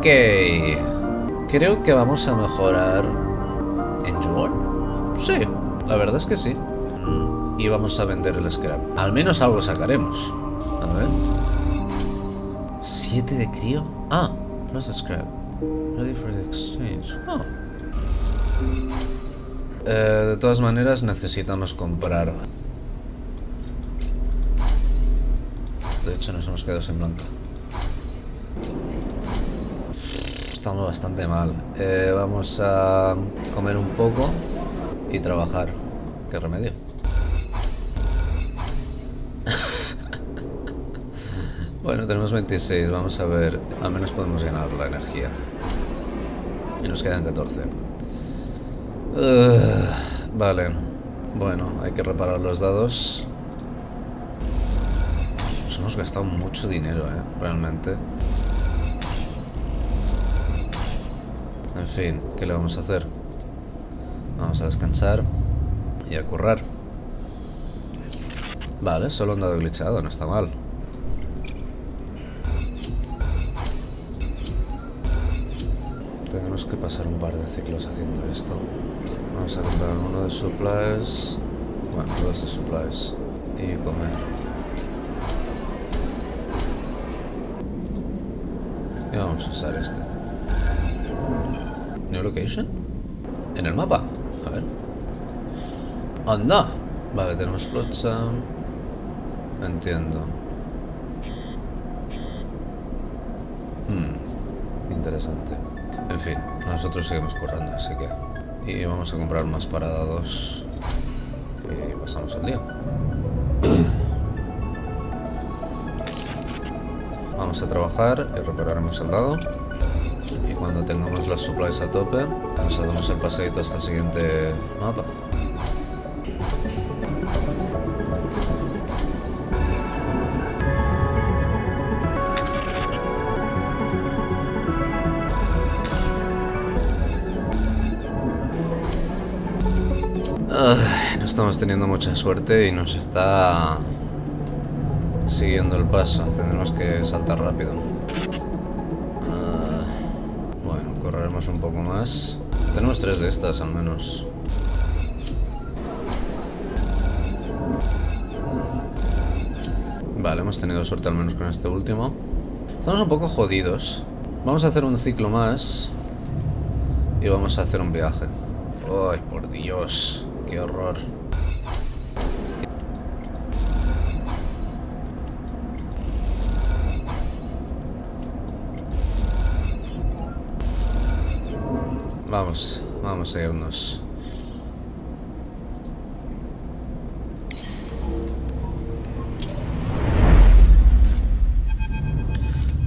Ok. Creo que vamos a mejorar... ¿Enjoy? Sí, la verdad es que sí. Y vamos a vender el scrap. Al menos algo sacaremos. A ver. 7 de crío. Ah, plus the scrap. Ready for the exchange. Oh. De todas maneras necesitamos comprar. De hecho nos hemos quedado sin blanca. Estamos bastante mal. Vamos a comer un poco y trabajar. ¿Qué remedio? Bueno, tenemos 26, vamos a ver. Al menos podemos llenar la energía. Y nos quedan 14. Vale. Bueno, hay que reparar los dados. Nos hemos gastado mucho dinero, realmente. En fin, ¿qué le vamos a hacer? Vamos a descansar y a currar. Vale, solo un dado glitchado, no está mal. Tenemos que pasar un par de ciclos haciendo esto. Vamos a comprar uno de supplies. Bueno, dos de supplies. Y comer. Y vamos a usar este. New location. En el mapa. A ver. ¡Anda! Vale, tenemos flotsam. Entiendo. Interesante. En fin, nosotros seguimos currando, así que... Y vamos a comprar más para dados. Y pasamos el día. Vamos a trabajar y repararemos el dado. Y cuando tengamos las supplies a tope, nos damos el paseíto hasta el siguiente mapa. No estamos teniendo mucha suerte y nos está siguiendo el paso. Tendremos que saltar rápido. Bueno, correremos un poco más. Tenemos 3 de estas al menos. Vale, hemos tenido suerte al menos con este último. Estamos un poco jodidos. Vamos a hacer un ciclo más y vamos a hacer un viaje. ¡Ay, por Dios! ¡Qué horror! Vamos a irnos.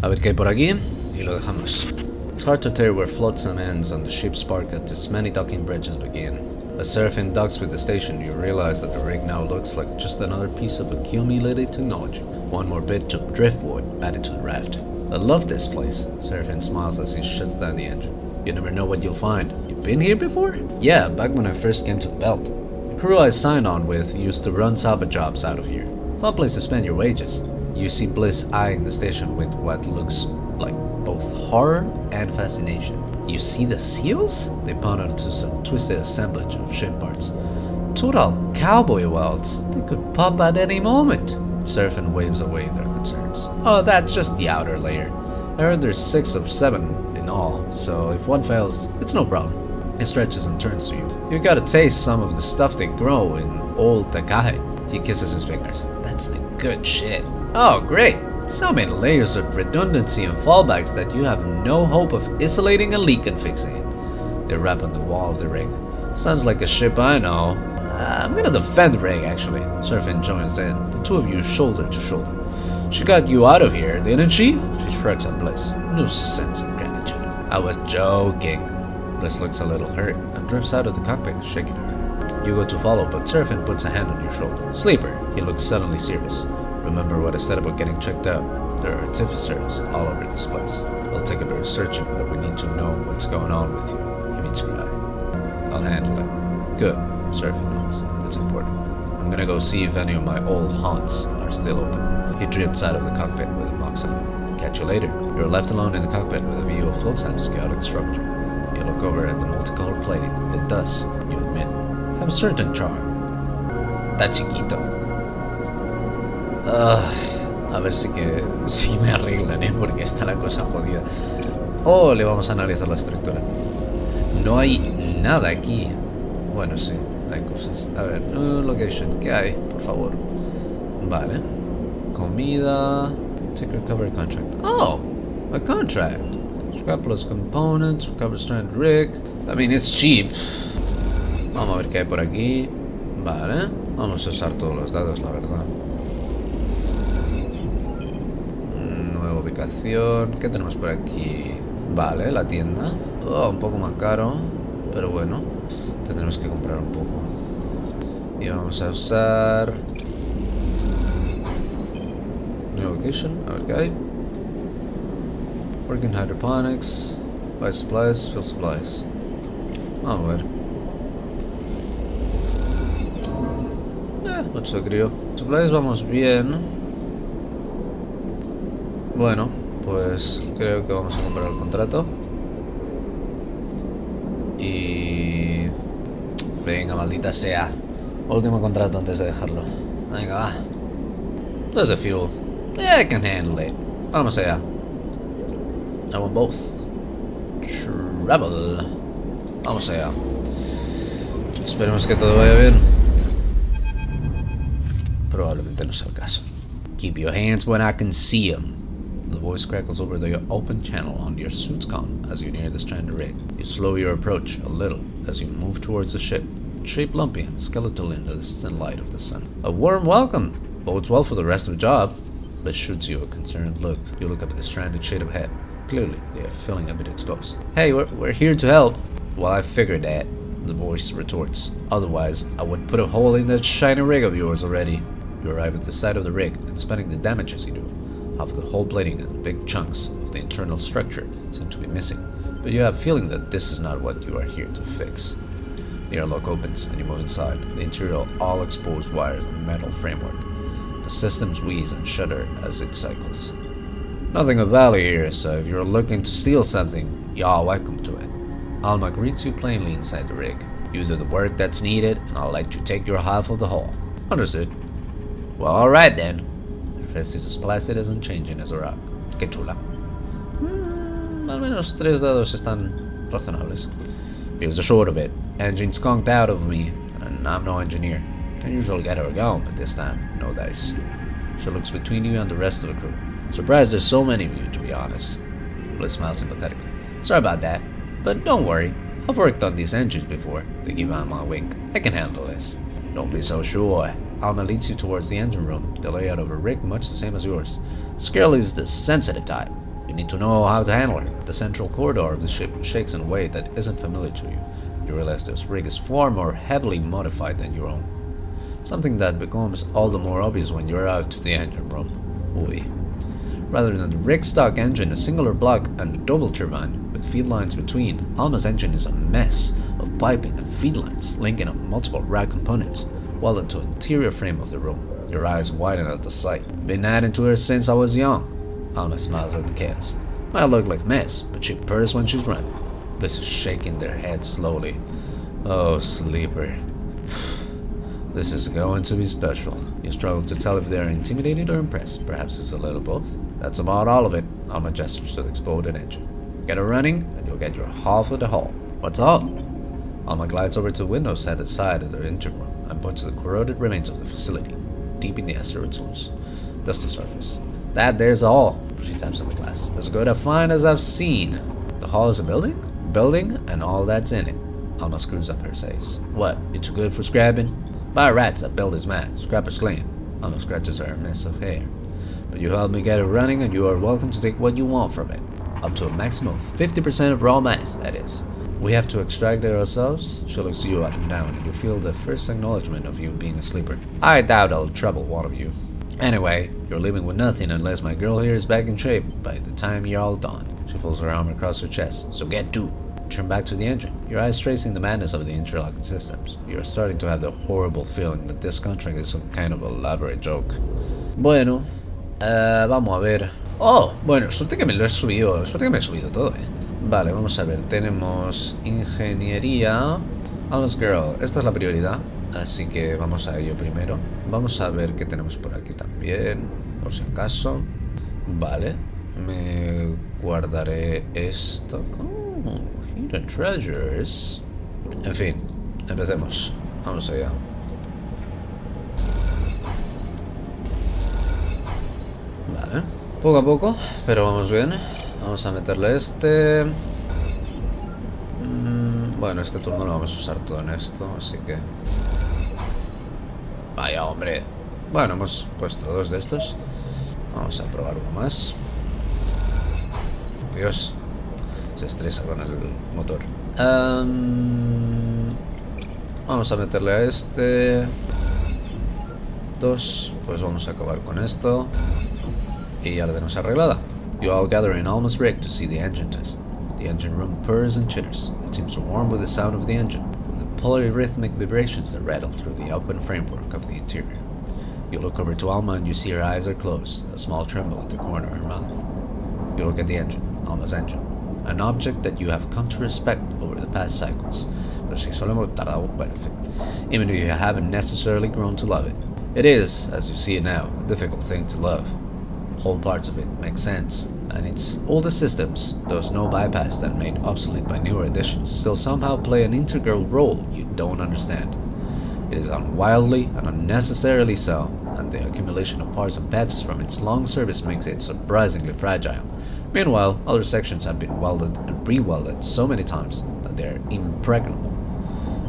A ver qué hay por aquí y lo dejamos. It's hard to tell where flotsam ends and the ship's spark at its many docking bridges begin. As Seraphim docks with the station, you realize that the rig now looks like just another piece of accumulated technology. One more bit of driftwood added to the raft. I love this place. Seraphim smiles as he shuts down the engine. You never know what you'll find. You've been here before? Yeah, back when I first came to the belt. The crew I signed on with used to run salvage jobs out of here. Fun place to spend your wages. You see Bliss eyeing the station with what looks like both horror and fascination. You see the seals? They pointed to some twisted assemblage of ship parts. Total cowboy welds. They could pop at any moment. Seraphim waves away their concerns. Oh, that's just the outer layer. I heard there's 6 or 7 in all, so if one fails, it's no problem. It stretches and turns to you. You gotta taste some of the stuff they grow in old Takahe. He kisses his fingers. That's the good shit. Oh, great! So many layers of redundancy and fallbacks that you have no hope of isolating a leak and fixing it. They wrap on the wall of the rig. Sounds like a ship I know. I'm gonna defend the rig, actually. Seraphim joins in, the two of you shoulder to shoulder. She got you out of here, didn't she? She shrugs at Bliss. No sense of gratitude. I was joking. Bliss looks a little hurt and drifts out of the cockpit, shaking her. You go to follow, but Seraphim puts a hand on your shoulder. Sleeper. He looks suddenly serious. Remember what I said about getting checked out? There are artificers all over this place. It'll take a bit of searching, but we need to know what's going on with you. He means goodbye. I'll handle it. Good. Seraphim nods. That's important. I'm gonna go see if any of my old haunts are still open. He drifts out of the cockpit with a mock salute. Catch you later. You're left alone in the cockpit with a view of Floatsam's chaotic structure. You look over at the multicolored plating. It does, you admit, have a certain charm. Está chiquito. A ver si me arreglan, porque está la cosa jodida. Oh, le vamos a analizar la estructura. No hay nada aquí. Bueno, sí, hay cosas. A ver, location, ¿qué hay? Por favor. Vale. Comida. Take recovery contract. Oh, a contract. Scrap plus components, recover stranded rig. I mean, it's cheap. Vamos a ver qué hay por aquí. Vale. Vamos a usar todos los dados, la verdad. Nueva ubicación. ¿Qué tenemos por aquí? Vale, la tienda. Oh, un poco más caro. Pero bueno, tendremos que comprar un poco. Y vamos a usar... New location. A ver qué hay. Working hydroponics. Buy supplies, fill supplies. Vamos a ver. Mucho crío. Supplies vamos bien. Bueno, pues creo que vamos a comprar el contrato. Y... venga, maldita sea. Último contrato antes de dejarlo. Venga, va. There's a fuel. Yeah, I can handle it. Vamos allá. I want both. Travel. Vamos allá. Esperemos que todo vaya bien. Probablemente no sea el caso. Keep your hands when I can see them. The voice crackles over the open channel on your suit's comm as you near the stranded rig. You slow your approach a little as you move towards the ship, shaped lumpy and skeletal in the distant light of the sun. A warm welcome! Bodes well for the rest of the job, but shoots you a concerned look. You look up at the stranded shade of head. Clearly, they are feeling a bit exposed. Hey, we're here to help. Well, I figured that, the voice retorts. Otherwise, I would put a hole in that shiny rig of yours already. You arrive at the side of the rig, and despite the damages you do, half of the whole plating and big chunks of the internal structure seem to be missing. But you have a feeling that this is not what you are here to fix. The airlock opens, and you move inside. The interior all exposed wires and metal framework. The systems wheeze and shudder as it cycles. Nothing of value here, so if you're looking to steal something, you're welcome to it. Alma greets you plainly inside the rig. You do the work that's needed, and I'll let you take your half of the haul. Understood. Well, alright then. Her face is as placid as unchanging as a rock. Qué chula. Al menos 3 dados están razonables. Here's the short of it. Engine skunked out of me, and I'm no engineer. Can usually get her going, but this time, no dice. She looks between you and the rest of the crew. Surprised there's so many of you, to be honest. Bliss smiles sympathetically. Sorry about that, but don't worry. I've worked on these engines before. They give Alma a wink. I can handle this. Don't be so sure. Alma leads you towards the engine room, the layout of a rig much the same as yours. This girl is the sensitive type. You need to know how to handle her. The central corridor of the ship shakes in a way that isn't familiar to you. You realize this rig is far more heavily modified than your own. Something that becomes all the more obvious when you're out to the engine room. Oy. Rather than the rig stock engine, a singular block and a double turbine with feed lines between, Alma's engine is a mess of piping and feed lines linking up multiple rack components welded to the interior frame of the room. Your eyes widen at the sight. Been adding to her since I was young. Alma smiles at the chaos. Might look like mess, but she purrs when she's running. This is shaking their head slowly. Oh, sleeper. This is going to be special. You struggle to tell if they are intimidated or impressed. Perhaps it's a little both. That's about all of it. Alma gestures to the exploded engine. Get her running, and you'll get your half of the haul. What's up? Alma glides over to the windows at the side of the engine room and points to the corroded remains of the facility, deep in the asteroid source. Dusty surface. That there's all. She taps on the glass. As good a find as I've seen. The hall is a building? Building and all that's in it. Alma screws up her face. What, you too good for scrapping? By rats, that build is mad. Scrapper's clean. Alma scratches her mess of hair. But you helped me get it running, and you are welcome to take what you want from it. Up to a maximum of 50% of raw mass, that is. We have to extract it ourselves? She looks you up and down, and you feel the first acknowledgement of you being a sleeper. I doubt I'll trouble one of you. Anyway, you're leaving with nothing unless my girl here is back in shape by the time you're all done. She folds her arm across her chest. So get to. Turn back to the engine, your eyes tracing the madness of the interlocking systems. You're starting to have the horrible feeling that this contract is some kind of elaborate joke. Bueno, vamos a ver. Oh, bueno, suerte que me lo he subido. Suerte que me he subido todo, Vale, vamos a ver. Tenemos ingeniería. Almost Girl. Esta es la prioridad. Así que vamos a ello primero. Vamos a ver qué tenemos por aquí también. Por si acaso. Vale. Me guardaré esto. Oh, Hidden Treasures. En fin, empecemos. Vamos allá. Vale. Poco a poco, pero vamos bien. Vamos a meterle este. Bueno, este turno lo vamos a usar todo en esto, así que... Vaya, hombre. Bueno, hemos puesto dos de estos. Vamos a probar uno más. Dios. Se estresa con el motor. Vamos a meterle a este. Dos. Pues vamos a acabar con esto. Y ya la tenemos arreglada. You all gather in Alma's rig to see the engine test. The engine room purrs and chitters. It seems to warm with the sound of the engine, with the polyrhythmic vibrations that rattle through the open framework of the interior. You look over to Alma and you see her eyes are closed, a small tremble at the corner of her mouth. You look at the engine, Alma's engine, an object that you have come to respect over the past cycles. Pero si solo hemos tardado, bueno, en fin. Even though you haven't necessarily grown to love it. It is, as you see it now, a difficult thing to love. Whole parts of it make sense, and its oldest systems, those no bypassed and made obsolete by newer additions, still somehow play an integral role you don't understand. It is wildly and unnecessarily so, and the accumulation of parts and patches from its long service makes it surprisingly fragile. Meanwhile, other sections have been welded and re-welded so many times that they are impregnable,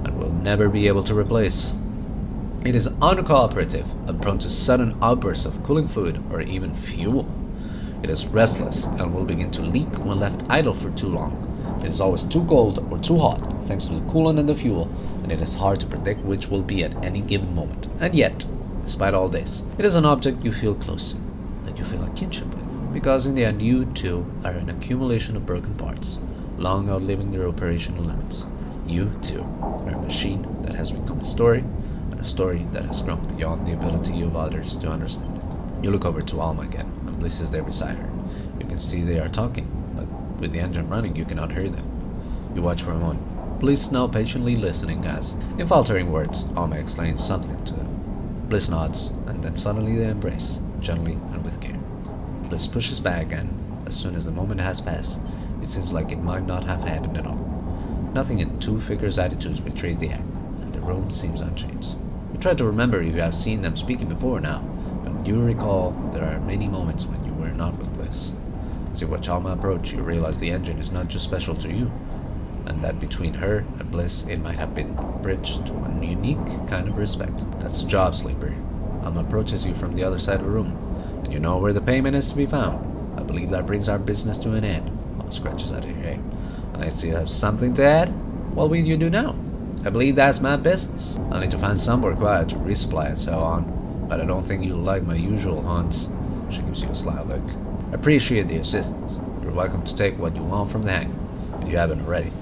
and will never be able to replace. It is uncooperative and prone to sudden outbursts of cooling fluid or even fuel. It is restless and will begin to leak when left idle for too long. It is always too cold or too hot, thanks to the coolant and the fuel, and it is hard to predict which will be at any given moment. And yet, despite all this, it is an object you feel close to, that you feel a kinship with, because in the end you too are an accumulation of broken parts, long outliving their operational limits. You too are a machine that has become a story, a story that has grown beyond the ability of others to understand it. You look over to Alma again, and Bliss is there beside her. You can see they are talking, but with the engine running you cannot hear them. You watch for a moment, Bliss now patiently listening as, in faltering words, Alma explains something to them. Bliss nods, and then suddenly they embrace, gently and with care. Bliss pushes back, and as soon as the moment has passed, it seems like it might not have happened at all. Nothing in two figures' attitudes betrays the act, and the room seems unchanged. You try to remember if you have seen them speaking before now, but you recall there are many moments when you were not with Bliss. As you watch Alma approach, you realize the engine is not just special to you, and that between her and Bliss it might have been bridged to a unique kind of respect. That's the job, Sleeper. Alma approaches you from the other side of the room, and you know where the payment is to be found. I believe that brings our business to an end. Alma scratches at her hair. Unless you have something to add? What will you do now? I believe that's my business. I'll need to find somewhere quiet to resupply and so on, but I don't think you'll like my usual haunts. She gives you a sly look. I appreciate the assistance. You're welcome to take what you want from the hangar, if you haven't already.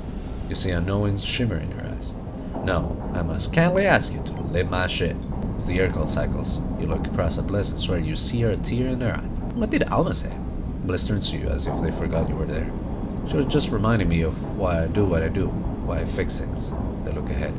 You see a knowing shimmer in her eyes. No, I must kindly ask you to leave my ship. As the air call cycles, you look across at Bliss and swear you see her a tear in her eye. What did Alma say? Bliss turns to you as if they forgot you were there. She was just reminding me of why I do what I do, why I fix things. They look ahead.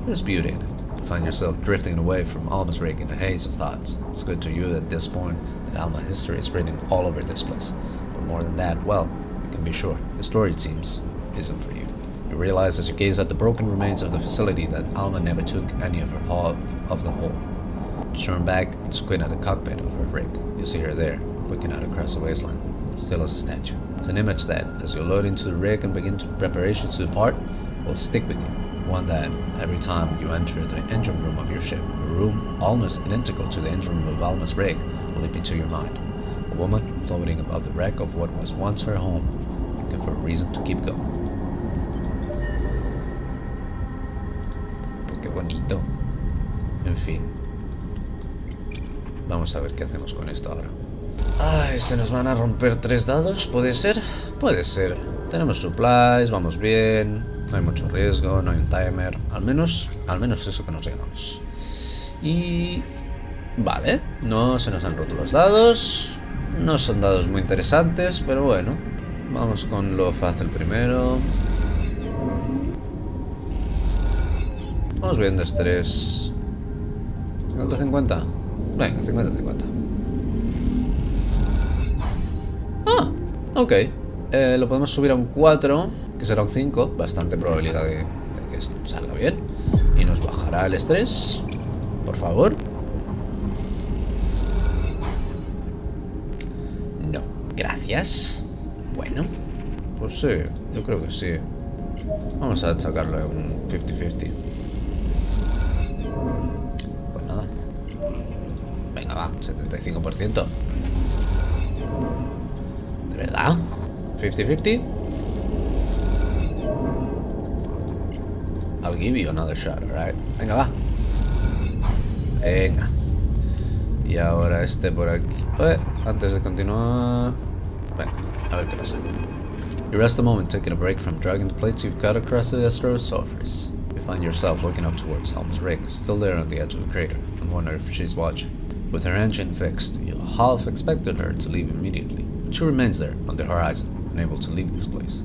There's beauty in it. You find yourself drifting away from Alma's rig in a haze of thoughts. It's good to you at this point that Alma history is written all over this place. But more than that, well, you can be sure the story, it seems, isn't for you. You realize as you gaze at the broken remains of the facility that Alma never took any of her of the whole. You turn back and squint at the cockpit of her rig. You see her there, looking out across the wasteland, still as a statue. It's an image that, as you load into the rig and begin preparations to depart, will stick with you. One that, every time you enter the engine room of your ship, a room almost identical to the engine room of Alma's rig, will leap into your mind. A woman floating above the wreck of what was once her home, looking for a reason to keep going. Qué bonito. En fin. Vamos a ver qué hacemos con esto ahora. Ay, se nos van a romper 3 dados, ¿puede ser? Puede ser. Tenemos supplies, vamos bien. No hay mucho riesgo, no hay un timer. Al menos eso que nos llegamos. Y... vale, no se nos han roto los dados. No son dados muy interesantes, pero bueno. Vamos con lo fácil primero. Vamos viendo estrés. 50-50. Venga, 50-50. Ah, ok. Lo podemos subir a un 4, que será un 5. Bastante probabilidad de que esto salga bien. Y nos bajará el estrés. Por favor. No, gracias. Bueno, pues sí, yo creo que sí. Vamos a sacarlo en un 50-50. Pues nada. Venga, va, 75%. ¿De verdad? 50-50. I'll give you another shot, alright. Venga, va. Venga. Y ahora este por aquí. Antes de continuar. Venga, a ver qué pasa. You rest a moment, taking a break from dragging the plates you've cut across the Estro's surface. You find yourself looking up towards Helm's rig, still there on the edge of the crater, and wonder if she's watching. With her engine fixed, you half expected her to leave immediately, but she remains there on the horizon, unable to leave this place.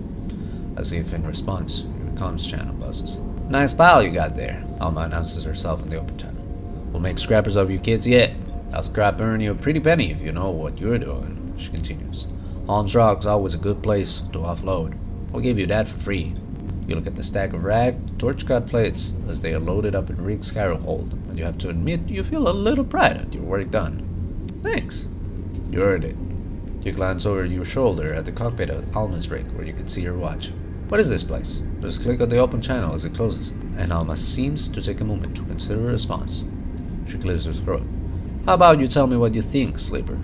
As if in response, your comms channel buzzes. Nice pal you got there, Alma announces herself in the open channel. We'll make scrappers of you kids yet. I'll scrap earn you a pretty penny if you know what you're doing, she continues. Holmes Rock's always a good place to offload. I'll give you that for free. You look at the stack of torch cut plates as they are loaded up in Rick's caro hold, and you have to admit you feel a little pride at your work done. Thanks. You earned it. You glance over your shoulder at the cockpit of Alma's rig where you can see her watch. What is this place? Just click on the open channel as it closes, and Alma seems to take a moment to consider a response. She clears her throat. How about you tell me what you think, Sleeper?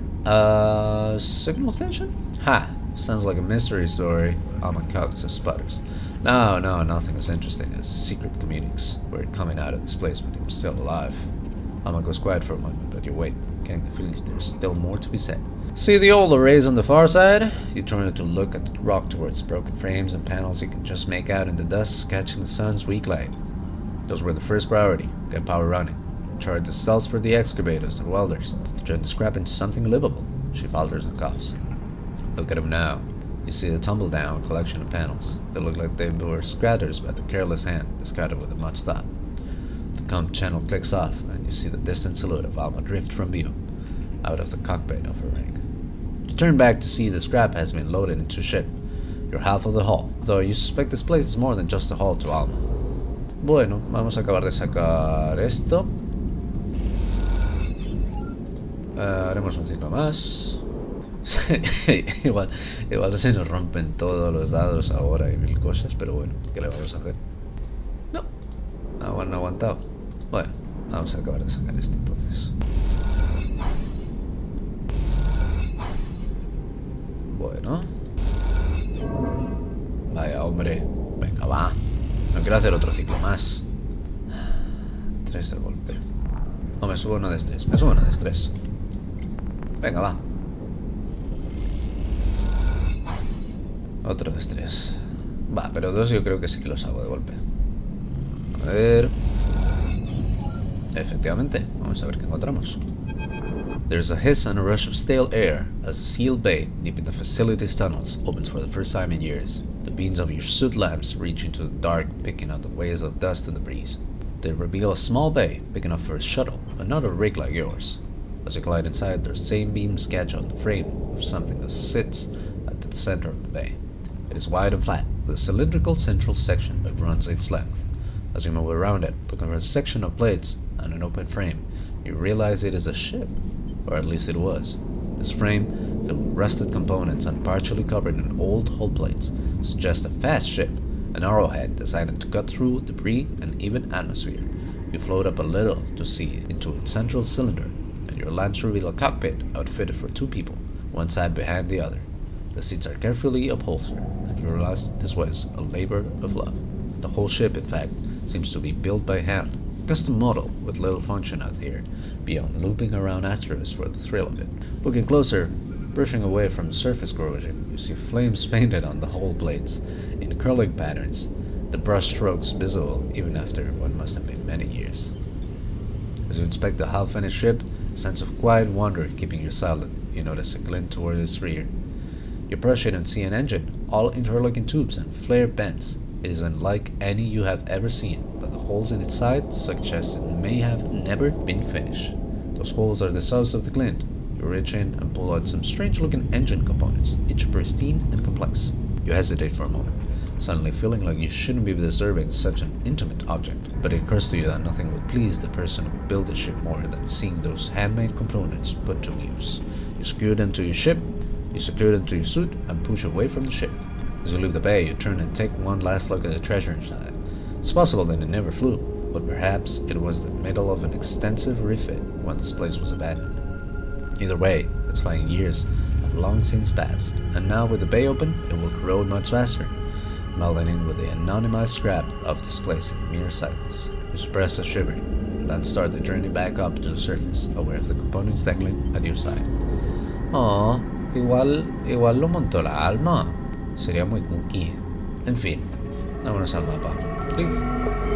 Signal station? Ha! Sounds like a mystery story. Alma cocks her sputters. No, nothing as interesting as secret communiques. Word coming out of this place when he was still alive. Alma goes quiet for a moment, but you wait, getting the feeling there's still more to be said. See the old arrays on the far side? You turn to look at the rock towards the broken frames and panels you can just make out in the dust catching the sun's weak light. Those were the first priority. Get power running. Charge the cells for the excavators and welders to turn the scrap into something livable. She falters and coughs. Look at them now. You see a tumble-down collection of panels. They look like they were scattered by the careless hand, discarded with much thought. The comm channel clicks off, and you see the distant silhouette of Alma drift from view, out of the cockpit of her rig. You turn back to see the scrap has been loaded into ship. You're half of the haul, though you suspect this place is more than just a haul to Alma. Bueno, vamos a acabar de sacar esto. Haremos un ciclo más. igual se nos rompen todos los dados ahora y mil cosas, pero bueno, ¿qué le vamos a hacer? No, no ha aguantado. Bueno, vamos a acabar de sacar esto entonces. Bueno. Vaya hombre, venga va. No quiero hacer otro ciclo más. 3 de golpe. No, me subo uno de estrés, Venga, va. Otro de estrés. Va, pero 2 yo creo que sí que los hago de golpe. A ver. Efectivamente, vamos a ver qué encontramos. There's a hiss and a rush of stale air as a sealed bay deep in the facility's tunnels opens for the first time in years. The beams of your soot lamps reach into the dark, picking up the waves of dust in the breeze. They reveal a small bay big enough for a shuttle, but not a rig like yours. As you glide inside, those same beams catch on the frame of something that sits at the center of the bay. It is wide and flat, with a cylindrical central section that runs its length. As you move around it, looking for a section of plates and an open frame, you realize it is a ship, or at least it was. This frame, filled with rusted components and partially covered in old hull plates, suggests a fast ship, an arrowhead designed to cut through debris and even atmosphere. You float up a little to see into its central cylinder, and your lamps reveal a cockpit outfitted for 2 people, one side behind the other. The seats are carefully upholstered, and you realize this was a labor of love. The whole ship, in fact, seems to be built by hand, custom model with little function out here, beyond looping around asteroids for the thrill of it. Looking closer, brushing away from the surface corrosion, you see flames painted on the hull plates in curling patterns, the brush strokes visible even after what must have been many years. As you inspect the half-finished ship, a sense of quiet wonder keeping you silent. You notice a glint toward its rear. You approach it and see an engine, all interlocking tubes and flare vents. It is unlike any you have ever seen, but the holes in its side suggest it may have never been finished. Those holes are the source of the glint. You reach in and pull out some strange-looking engine components, each pristine and complex. You hesitate for a moment, suddenly feeling like you shouldn't be disturbing such an intimate object, but it occurs to you that nothing would please the person who built the ship more than seeing those handmade components put to use. You secure them to your ship, you secure them to your suit, and push away from the ship. As you leave the bay, you turn and take one last look at the treasure inside. It's possible that it never flew, but perhaps it was the middle of an extensive refit when this place was abandoned. Either way, its flying years have long since passed, and now with the bay open, it will corrode much faster, melding in with the anonymized scrap of displacing mere cycles. You suppress a shiver, then start the journey back up to the surface, aware of the components dangling at your side. Oh, igual lo montó la alma. Sería muy cookie. En fin, vámonos al mapa. Clic.